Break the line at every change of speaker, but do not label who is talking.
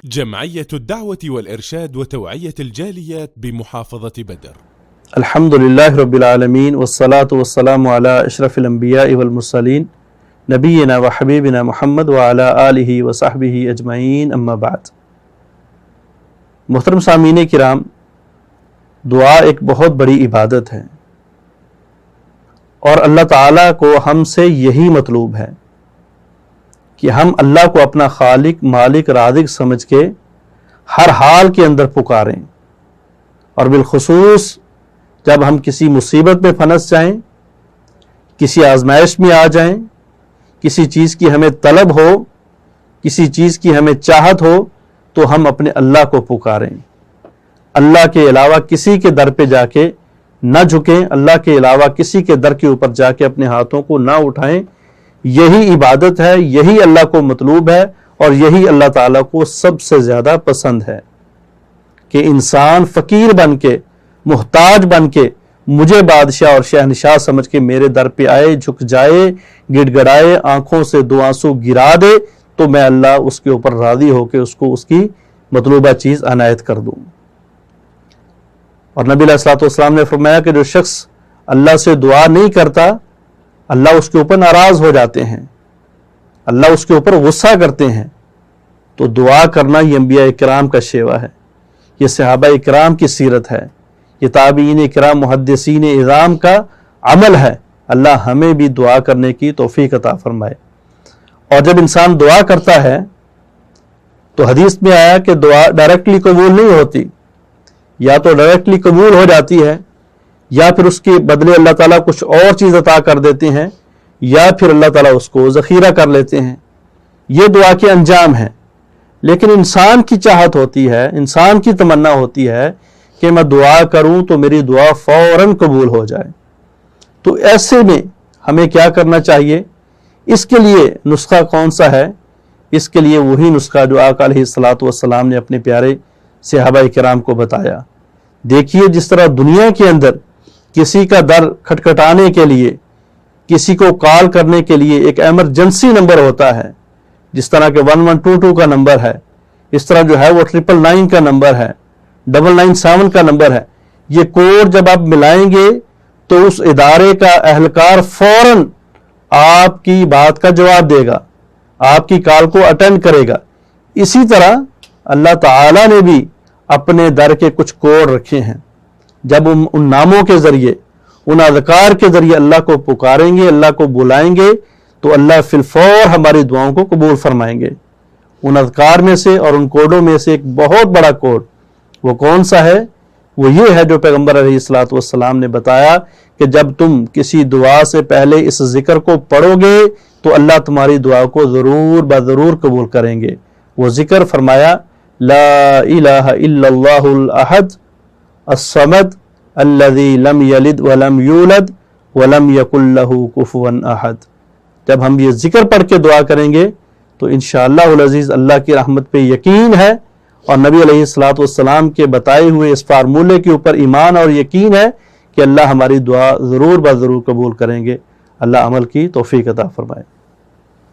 جمعية الدعوة والإرشاد وتوعية الجاليات بمحافظة بدر.
الحمد لله رب العالمين والصلاة والسلام على أشرف الأنبياء والمرسلين نبينا وحبيبنا محمد وعلى آلہ وصحبہ اجمعین اما بعد. محترم سامعین کرام، دعا ایک بہت بڑی عبادت ہے اور اللہ تعالیٰ کو ہم سے یہی مطلوب ہے کہ ہم اللہ کو اپنا خالق، مالک، رازق سمجھ کے ہر حال کے اندر پکاریں، اور بالخصوص جب ہم کسی مصیبت میں پھنس جائیں، کسی آزمائش میں آ جائیں، کسی چیز کی ہمیں طلب ہو، کسی چیز کی ہمیں چاہت ہو، تو ہم اپنے اللہ کو پکاریں. اللہ کے علاوہ کسی کے در پہ جا کے نہ جھکیں، اللہ کے علاوہ کسی کے در کے اوپر جا کے اپنے ہاتھوں کو نہ اٹھائیں. یہی عبادت ہے، یہی اللہ کو مطلوب ہے، اور یہی اللہ تعالیٰ کو سب سے زیادہ پسند ہے کہ انسان فقیر بن کے، محتاج بن کے مجھے بادشاہ اور شہنشاہ سمجھ کے میرے در پہ آئے، جھک جائے، گڑ گڑائے، آنکھوں سے دو آنسو گرا دے، تو میں اللہ اس کے اوپر راضی ہو کے اس کو اس کی مطلوبہ چیز عنایت کر دوں. اور نبی علیہ الصلوۃ والسلام نے فرمایا کہ جو شخص اللہ سے دعا نہیں کرتا، اللہ اس کے اوپر ناراض ہو جاتے ہیں، اللہ اس کے اوپر غصہ کرتے ہیں. تو دعا کرنا یہ انبیاء کرام کا شیوا ہے، یہ صحابہ کرام کی سیرت ہے، یہ تابعین کرام، محدثین اعظام کا عمل ہے. اللہ ہمیں بھی دعا کرنے کی توفیق عطا فرمائے. اور جب انسان دعا کرتا ہے تو حدیث میں آیا کہ دعا ڈائریکٹلی قبول نہیں ہوتی، یا تو ڈائریکٹلی قبول ہو جاتی ہے، یا پھر اس کے بدلے اللہ تعالیٰ کچھ اور چیز عطا کر دیتے ہیں، یا پھر اللہ تعالیٰ اس کو ذخیرہ کر لیتے ہیں. یہ دعا کے انجام ہیں. لیکن انسان کی چاہت ہوتی ہے، انسان کی تمنا ہوتی ہے کہ میں دعا کروں تو میری دعا فوراً قبول ہو جائے. تو ایسے میں ہمیں کیا کرنا چاہیے؟ اس کے لیے نسخہ کون سا ہے؟ اس کے لیے وہی نسخہ جو آقا علیہ الصلوۃ والسلام نے اپنے پیارے صحابہ کرام کو بتایا. دیکھیے، جس طرح دنیا کے اندر کسی کا در کھٹکھٹانے کے لیے، کسی کو کال کرنے کے لیے ایک ایمرجنسی نمبر ہوتا ہے، جس طرح کہ 1122 کا نمبر ہے، اس طرح جو ہے وہ 999 کا نمبر ہے، 997 کا نمبر ہے. یہ کوڈ جب آپ ملائیں گے تو اس ادارے کا اہلکار فوراً آپ کی بات کا جواب دے گا، آپ کی کال کو اٹینڈ کرے گا. اسی طرح اللہ تعالیٰ نے بھی اپنے در کے کچھ کوڈ رکھے ہیں. جب ان ناموں کے ذریعے، ان اذکار کے ذریعے اللہ کو پکاریں گے، اللہ کو بلائیں گے، تو اللہ فی الفور ہماری دعاؤں کو قبول فرمائیں گے. ان اذکار میں سے اور ان کوڈوں میں سے ایک بہت بڑا کوڈ وہ کون سا ہے؟ وہ یہ ہے جو پیغمبر علیہ الصلوۃ والسلام نے بتایا کہ جب تم کسی دعا سے پہلے اس ذکر کو پڑھو گے تو اللہ تمہاری دعا کو ضرور بضرور قبول کریں گے. وہ ذکر فرمایا، لا الہ الا اللہ الاحد الصمد الذی لم یلد ولم یولد ولم یکن لہ کفوا احد. جب ہم یہ ذکر پڑھ کے دعا کریں گے تو انشاءاللہ العزیز اللہ کی رحمت پہ یقین ہے، اور نبی علیہ الصلوۃ والسلام کے بتائے ہوئے اس فارمولے کے اوپر ایمان اور یقین ہے کہ اللہ ہماری دعا ضرور بضرور قبول کریں گے. اللہ عمل کی توفیق عطا فرمائے.